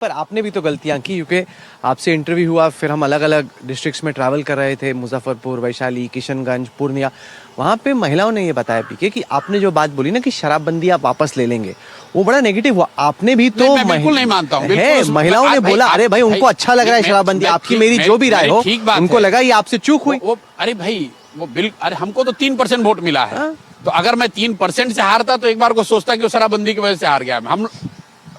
पर आपने भी तो गलतियां की, क्योंकि आपसे इंटरव्यू हुआ, फिर हम अलग अलग डिस्ट्रिक्ट्स में ट्रैवल कर रहे थे, मुजफ्फरपुर, वैशाली, किशनगंज, पूर्णिया। वहाँ पे महिलाओं ने ये बताया पीके कि आपने जो बात बोली ना कि शराबबंदी आप वापस ले लेंगे, वो बड़ा नेगेटिव हुआ। आपने भी तो बिल्कुल नहीं मानता हूँ। है, महिलाओं ने बोला अरे भाई उनको अच्छा लग रहा है शराबबंदी, आपकी मेरी जो भी राय हो, उनको लगा ये आपसे चूक हुई। अरे भाई वो बिल, अरे हमको तो 3% वोट मिला है, तो अगर मैं 3% से हारता तो एक बार को सोचता कि वो शराबबंदी की वजह से हार गया।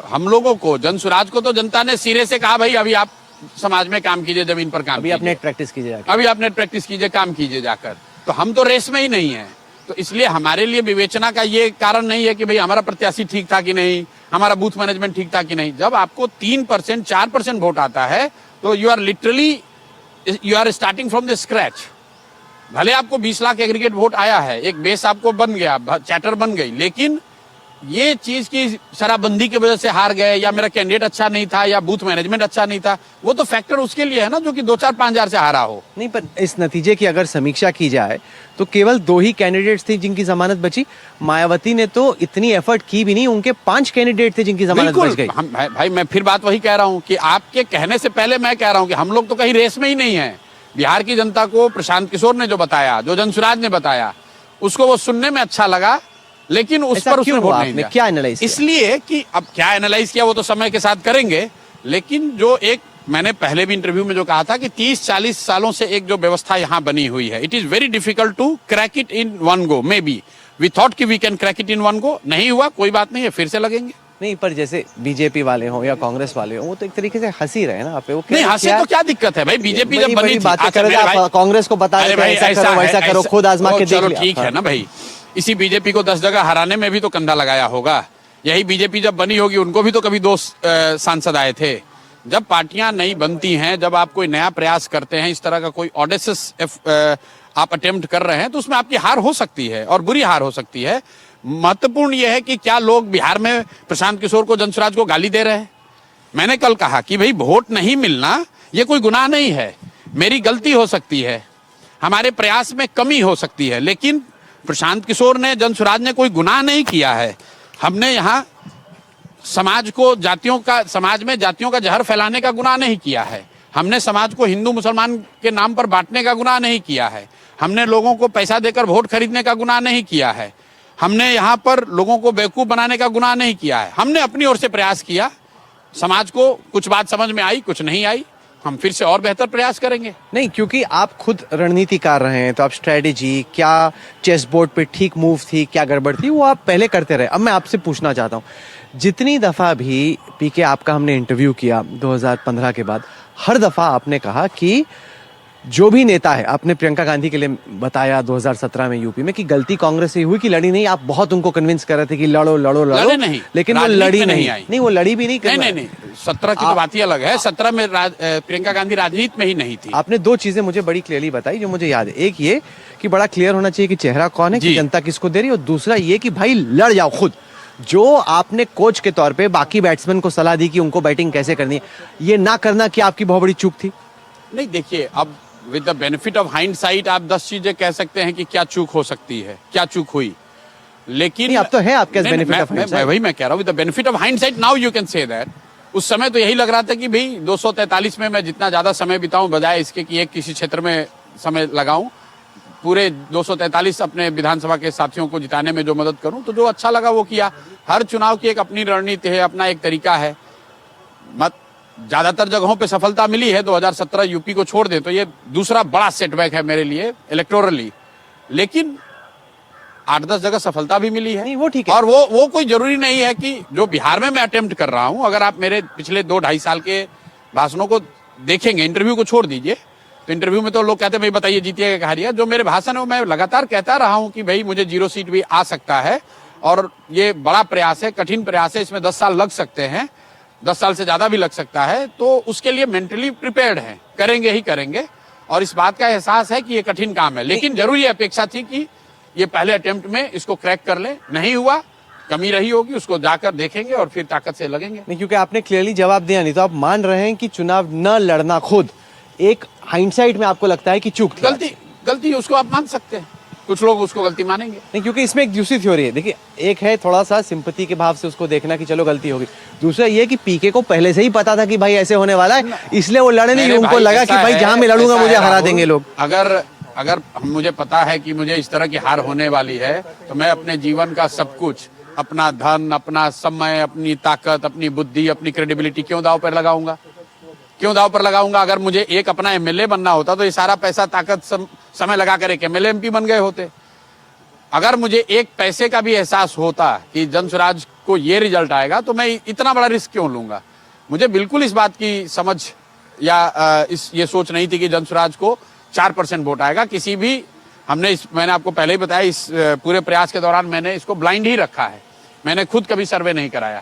हम लोगों को, जन सुराज को तो जनता ने सिरे से कहा भाई अभी आप समाज में काम कीजिए, जमीन पर काम कीजिए, अभी आप नेट प्रैक्टिस कीजिए, अभी आप नेट प्रैक्टिस कीजिए, काम कीजिए जाकर। तो हम तो रेस में ही नहीं है, तो इसलिए हमारे लिए विवेचना का ये कारण नहीं है कि भाई हमारा प्रत्याशी ठीक था कि नहीं, हमारा बूथ मैनेजमेंट ठीक था कि नहीं। जब आपको 3% 4% वोट आता है तो you are starting from the scratch. भले आपको 20 लाख एग्रीगेट वोट आया है, एक बेस आपको बन गया, चैटर बन गई, लेकिन ये चीज की शराबबंदी की वजह से हार गए, या मेरा कैंडिडेट अच्छा नहीं था, या बूथ मैनेजमेंट अच्छा नहीं था, वो तो फैक्टर उसके लिए है ना जो कि 2-4-5 हजार से हारा हो। नहीं, पर इस नतीजे की अगर समीक्षा की जाए तो केवल 2 ही कैंडिडेट्स थे जिनकी जमानत बची। मायावती ने तो इतनी एफर्ट की भी नहीं, उनके 5 कैंडिडेट थे जिनकी जमानत बच गई। भाई मैं फिर बात वही कह रहा हूँ कि आपके कहने से पहले मैं कह रहा हूँ कि हम लोग तो कहीं रेस में ही नहीं है। बिहार की जनता को प्रशांत किशोर ने जो बताया, जो जनसुराज ने बताया, उसको वो सुनने में अच्छा लगा, लेकिन उस पर उसने वोट नहीं दिया। क्या एनालाइज किया? इसलिए कि अब क्या एनालाइज किया वो तो समय के साथ करेंगे, लेकिन जो एक मैंने पहले भी इंटरव्यू में जो कहा था कि 30-40 सालों से एक जो व्यवस्था यहाँ बनी हुई है, it is very difficult to crack it in one go. Maybe we thought कि we can crack it in one go, नहीं हुआ, कोई बात नहीं है, फिर से लगेंगे। नहीं, पर जैसे बीजेपी वाले हो या कांग्रेस वाले हो, वो तो एक तरीके से हंसी रहे ना आप पे। वो नहीं, हंसे तो क्या दिक्कत है भाई, बीजेपी जब बनी थी, कांग्रेस को बता रहे थे ऐसा करो वैसा करो, खुद आजमा के देख लिया। ठीक है ना भाई, इसी बीजेपी को 10 जगह हराने में भी तो कंधा लगाया होगा। यही बीजेपी जब बनी होगी, उनको भी तो कभी 2 सांसद आए थे। जब पार्टियां नई बनती हैं, जब आप कोई नया प्रयास करते हैं, इस तरह का कोई ऑडेसियस आप अटेम्प्ट कर रहे हैं, तो उसमें आपकी हार हो सकती है और बुरी हार हो सकती है। महत्वपूर्ण यह है कि क्या लोग बिहार में प्रशांत किशोर को, जनसुराज को गाली दे रहे हैं। मैंने कल कहा कि भाई वोट नहीं मिलना ये कोई गुनाह नहीं है, मेरी गलती हो सकती है, हमारे प्रयास में कमी हो सकती है, लेकिन प्रशांत किशोर ने, जनसुराज ने कोई गुनाह नहीं किया है। हमने यहाँ समाज को समाज में जातियों का जहर फैलाने का गुनाह नहीं किया है। हमने समाज को हिंदू मुसलमान के नाम पर बांटने का गुनाह नहीं किया है। हमने लोगों को पैसा देकर वोट खरीदने का गुनाह नहीं किया है। हमने यहाँ पर लोगों को बेवकूफ बनाने का गुनाह नहीं किया है। हमने अपनी ओर से प्रयास किया, समाज को कुछ बात समझ में आई, कुछ नहीं आई, हम फिर से और बेहतर प्रयास करेंगे। नहीं, क्योंकि आप खुद रणनीतिकार रहे हैं, तो आप स्ट्रेटेजी क्या, चेस बोर्ड पे ठीक मूव थी, क्या गड़बड़ थी, वो आप पहले करते रहे। अब मैं आपसे पूछना चाहता हूँ, जितनी दफा भी पीके आपका हमने इंटरव्यू किया 2015 के बाद, हर दफा आपने कहा कि जो भी नेता है, आपने प्रियंका गांधी के लिए बताया 2017 में यूपी में कि गलती कांग्रेस से हुई कि लड़ी नहीं। आप बहुत उनको कन्विंस कर रहे थे कि लड़ो लड़ो लड़ो, नहीं, लेकिन वो लड़ी नहीं, वो लड़ी भी नहीं। नहीं, 17 की तो बात ही अलग है। 17 में प्रियंका गांधी राजनीति में ही नहीं थी। आपने 2 चीजें मुझे बड़ी क्लियरली बताई जो मुझे याद है। एक ये कि बड़ा क्लियर होना चाहिए कि चेहरा कौन है, कि जनता किसको दे रही है, और दूसरा ये कि भाई लड़ जाओ खुद। जो आपने कोच के तौर पे बाकी बैट्समैन को सलाह दी कि उनको बैटिंग कैसे करनी है, ये ना करना कि आपकी बहुत बड़ी चूक थी। नहीं, देखिए, अब with the benefit of hindsight आप 10 चीजें कह सकते हैं कि क्या चूक हो सकती है, क्या चूक हुई, लेकिन अब तो है आपके बेनिफिट ऑफ हाइंडसाइट। वही मैं कह रहा हूँ, with the benefit of hindsight now you can say that. उस समय तो यही लग रहा था कि भाई 243 में मैं जितना ज्यादा समय बिताऊं, बजाय इसके कि एक किसी क्षेत्र में समय लगाऊं, पूरे 243 अपने विधानसभा के साथियों को जिताने में जो मदद करूं, तो जो अच्छा लगा वो किया। हर चुनाव की एक अपनी रणनीति है, अपना एक तरीका है। ज्यादातर जगहों पे सफलता मिली है। 2017 यूपी को छोड़ दे तो ये दूसरा बड़ा सेटबैक है मेरे लिए इलेक्टोरली, लेकिन 8-10 जगह सफलता भी मिली है। नहीं, वो ठीक है। और वो कोई जरूरी नहीं है कि जो बिहार में मैं अटेम्प्ट कर रहा हूं, अगर आप मेरे पिछले 2-2.5 साल के भाषणों को देखेंगे, इंटरव्यू को छोड़ दीजिए, तो इंटरव्यू में तो लोग कहते हैं भाई बताइए जीतिएगा क्या हारिएगा। जो मेरे भाषण है मैं लगातार कहता रहा हूं कि भाई मुझे 0 सीट भी आ सकता है, और ये बड़ा प्रयास है, कठिन प्रयास है, इसमें 10 साल लग सकते हैं, 10 साल से ज्यादा भी लग सकता है। तो उसके लिए मेंटली प्रिपेयर्ड है, करेंगे ही करेंगे, और इस बात का एहसास है कि ये कठिन काम है, लेकिन जरूरी अपेक्षा थी कि ये पहले अटेम्प्ट में इसको क्रैक कर ले। नहीं हुआ, कमी रही होगी, उसको जाकर देखेंगे और फिर ताकत से लगेंगे। नहीं, क्योंकि आपने क्लियरली जवाब दिया नहीं, तो आप मान रहे हैं कि चुनाव न लड़ना खुद एक हाइंडसाइट में आपको लगता है कि चूक थी। गलती उसको आप मान सकते हैं। कुछ लोग उसको गलती मानेंगे। नहीं, क्योंकि इसमें एक दूसरी थ्योरी है। देखिए, एक है थोड़ा सा सिंपैथी के भाव से उसको देखना कि चलो गलती होगी, दूसरा ये कि पीके को पहले से ही पता था कि भाई ऐसे होने वाला है, इसलिए वो लड़े नहीं। मेरे उनको भाई, लगा कि ऐसा भाई है, जहां मैं लड़ूंगा ऐसा मुझे है हरा राहुल, देंगे लोग। अगर मुझे पता है कि मुझे इस तरह की हार होने वाली है, तो मैं अपने जीवन का सब कुछ, अपना धन, अपना समय, अपनी ताकत, अपनी बुद्धि, अपनी क्रेडिबिलिटी क्यों दांव पर लगाऊंगा? क्यों दांव पर लगाऊंगा? अगर मुझे एक अपना एमएलए बनना होता तो ये सारा पैसा, ताकत, समय लगा कर एक एमएलए एमपी बन गए होते। अगर मुझे एक पैसे का भी एहसास होता कि जनसुराज को ये रिजल्ट आएगा, तो मैं इतना बड़ा रिस्क क्यों लूंगा? मुझे बिल्कुल इस बात की समझ या ये सोच नहीं थी कि जनसुराज को 4% वोट आएगा। किसी भी मैंने आपको पहले ही बताया, इस पूरे प्रयास के दौरान मैंने इसको ब्लाइंड ही रखा है। मैंने खुद कभी सर्वे नहीं कराया,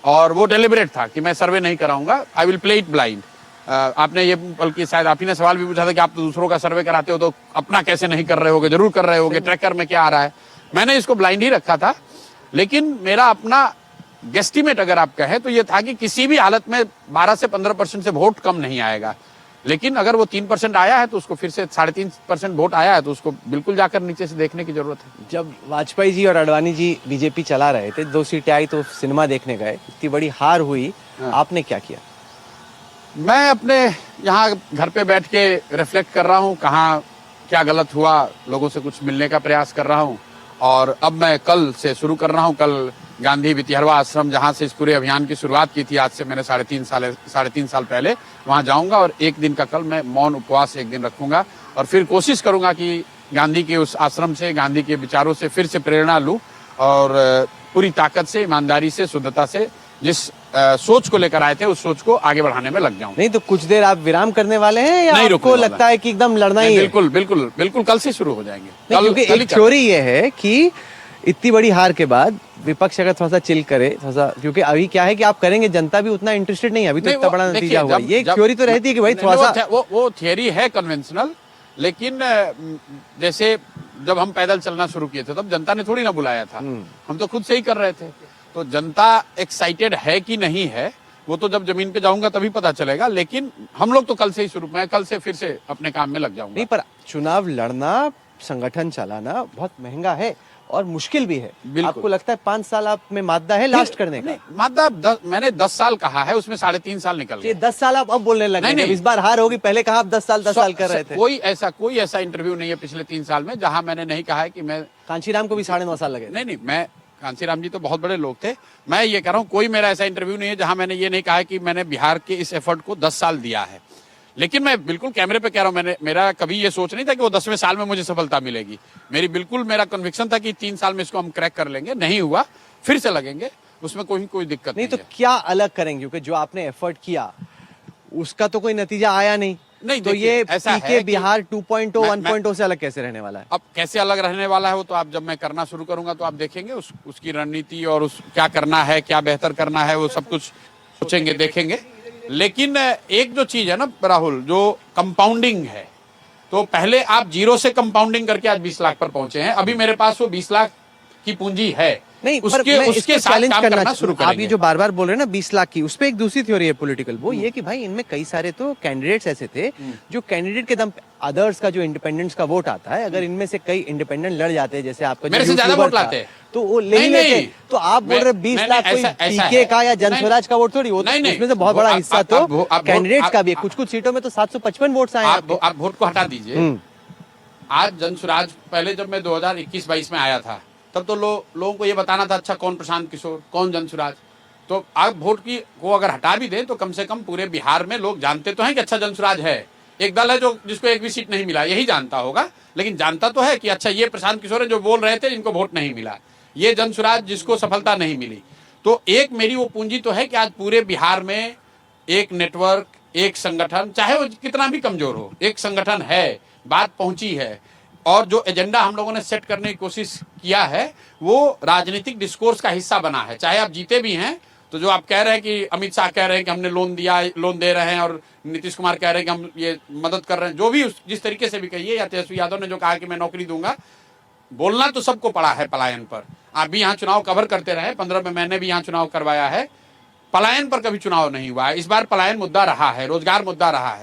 और वो डेलिबरेट था कि मैं सर्वे नहीं कराऊंगा, I will play it blind. आपने ये, बल्कि शायद आप ही ने सवाल भी पूछा था कि आप तो दूसरों का सर्वे कराते हो, तो अपना कैसे नहीं कर रहे होगे? जरूर कर रहे होगे, ट्रैकर में क्या आ रहा है। मैंने इसको ब्लाइंड ही रखा था, लेकिन मेरा अपना गेस्टिमेट अगर आप कहें तो ये था कि किसी भी हालत में 12 से 15% से वोट कम नहीं आएगा। लेकिन अगर वो 3% आया है, तो उसको फिर से 3.5% वोट आया है, तो उसको बिल्कुल जाकर नीचे से देखने की जरूरत है। जब वाजपेयी जी और अडवाणी जी बीजेपी चला रहे थे, 2 सीटें आई तो सिनेमा देखने गए, इतनी बड़ी हार हुई, आपने क्या किया? मैं अपने यहाँ घर पे बैठ के रिफ्लेक्ट कर रहा हूँ, कहाँ क्या गलत हुआ, लोगों से कुछ मिलने का प्रयास कर रहा हूँ। और अब मैं कल से शुरू कर रहा हूँ। कल गांधी वितिहरवा आश्रम, जहाँ से इस पूरे अभियान की शुरुआत की थी, आज से मैंने 3.5 साल पहले, वहाँ जाऊँगा और एक दिन का कल मैं मौन उपवास एक दिन रखूंगा, और फिर कोशिश करूंगा कि गांधी के उस आश्रम से, गांधी के विचारों से फिर से प्रेरणा लूँ, और पूरी ताकत से, ईमानदारी से, शुद्धता से जिस सोच को लेकर आए थे, उस सोच को आगे बढ़ाने में लग जाऊं। नहीं तो कुछ देर आप विराम करने वाले हैं, या नहीं, आपको लगता है कि एकदम लड़ना ही है? बिल्कुल बिल्कुल बिल्कुल, कल से शुरू हो जाएंगे। क्योंकि एक थ्योरी ये है कि इतनी बड़ी हार के बाद विपक्ष अगर थोड़ा सा चिल करे, थोड़ा सा, क्योंकि अभी क्या है कि आप करेंगे, जनता भी उतना इंटरेस्टेड नहीं है अभी, तो इतना बड़ा नतीजा हुआ। ये थ्योरी तो रहती है कि भाई थोड़ा सा, वो थियरी है कन्वेंशनल, लेकिन जैसे जब हम पैदल चलना शुरू किए थे, तब जनता ने थोड़ी ना बुलाया था, हम तो खुद से ही कर रहे थे। तो जनता एक्साइटेड है कि नहीं है, वो तो जब जमीन पे जाऊंगा तभी पता चलेगा। लेकिन हम लोग तो कल से ही शुरू, मैं कल से फिर से अपने काम में लग जाऊंगा। नहीं, पर चुनाव लड़ना, संगठन चलाना बहुत महंगा है और मुश्किल भी है। आपको लगता है 5 साल आप में मादा है लास्ट करने का? मादा मैंने 10 साल कहा है, उसमें 3.5 साल निकल गए। 10 साल आप अब बोलने लगे? नहीं, इस बार हार होगी, पहले कहा आप 10 साल कर रहे थे। कोई ऐसा इंटरव्यू नहीं है पिछले 3 साल में जहां मैंने नहीं कहा है कि मैं, कांशीराम को भी 9.5 साल लगे। नहीं, मैं, कांशीराम जी तो बहुत बड़े लोग थे। मैं ये कह रहा हूँ, कोई मेरा ऐसा इंटरव्यू नहीं है जहां मैंने ये नहीं कहा है कि मैंने बिहार के इस एफर्ट को 10 साल दिया है। लेकिन मैं बिल्कुल कैमरे पे कह रहा हूँ, मेरा कभी ये सोच नहीं था कि वो 10वें साल में मुझे सफलता मिलेगी। मेरा कन्विक्शन था कि 3 साल में इसको हम क्रैक कर लेंगे। नहीं हुआ, फिर से लगेंगे, उसमें कोई दिक्कत नहीं। तो क्या अलग करेंगे? क्योंकि जो आपने एफर्ट किया उसका तो कोई नतीजा आया नहीं। तो ये ऐसा है बिहार 2.0 1.0 से अलग कैसे रहने वाला है? अब कैसे अलग रहने वाला है वो तो आप, जब मैं करना शुरू करूंगा तो आप देखेंगे, उसकी रणनीति और क्या करना है, क्या बेहतर करना है, वो सब कुछ सोचेंगे, देखेंगे। लेकिन एक जो चीज है ना राहुल, जो कंपाउंडिंग है, तो पहले आप 0 से कंपाउंडिंग करके आज 20 लाख पर पहुंचे हैं। अभी मेरे पास वो 20 लाख की पूंजी है, नहीं, उसके साथ काम करना शुरू करेंगे। आप ये जो बार-बार बोल रहे हैं ना 20 लाख की, उस पे एक दूसरी थ्योरी है पॉलिटिकल, वो ये कि भाई इनमें कई सारे तो कैंडिडेट्स ऐसे थे जो कैंडिडेट के दम, अदर्स का जो इंडिपेंडेंट्स का वोट आता है, अगर इनमें से कई इंडिपेंडेंट लड़ जाते हैं, जैसे आपका मेरे से ज्यादा वोट लाते हैं, तो वो ले लेते। तो आप बोल रहे 20 लाख कोई पीके का या जनस्वराज का वोट थोड़ी, उसमें से बहुत बड़ा हिस्सा तो कैंडिडेट्स का भी है। कुछ सीटों में तो 755 वोट आए। आप वोट को हटा दीजिए। आज जनस्वराज, पहले जब मैं 2021-22 में आया था, तब तो लोगों को ये बताना था, अच्छा कौन प्रशांत किशोर, कौन जनसुराज। तो आप वोट को अगर हटा भी दें तो कम से कम पूरे बिहार में लोग जानते तो हैं कि अच्छा जनसुराज है। एक दल है जिसको एक भी सीट नहीं मिला, यही जानता होगा, लेकिन जानता तो है कि अच्छा ये प्रशांत किशोर है जो बोल रहे थे जिनको वोट नहीं मिला, ये जनसुराज जिसको सफलता नहीं मिली। तो एक मेरी वो पूंजी तो है कि आज पूरे बिहार में एक नेटवर्क, एक संगठन, चाहे वो कितना भी कमजोर हो, एक संगठन है, बात पहुंची है। और जो एजेंडा हम लोगों ने सेट करने की कोशिश किया है, वो राजनीतिक डिस्कोर्स का हिस्सा बना है। चाहे आप जीते भी हैं, तो जो आप कह रहे हैं कि अमित शाह कह रहे हैं कि हमने लोन दे रहे हैं, और नीतीश कुमार कह रहे हैं कि हम ये मदद कर रहे हैं, जो भी जिस तरीके से भी कहिए, या तेजस्वी यादव ने जो कहा कि मैं नौकरी दूंगा, बोलना तो सबको पड़ा है पलायन पर। आप भी यहाँ चुनाव कवर करते रहे, 15 में मैंने भी यहाँ चुनाव करवाया है, पलायन पर कभी चुनाव नहीं हुआ है। इस बार पलायन मुद्दा रहा है, रोजगार मुद्दा रहा है।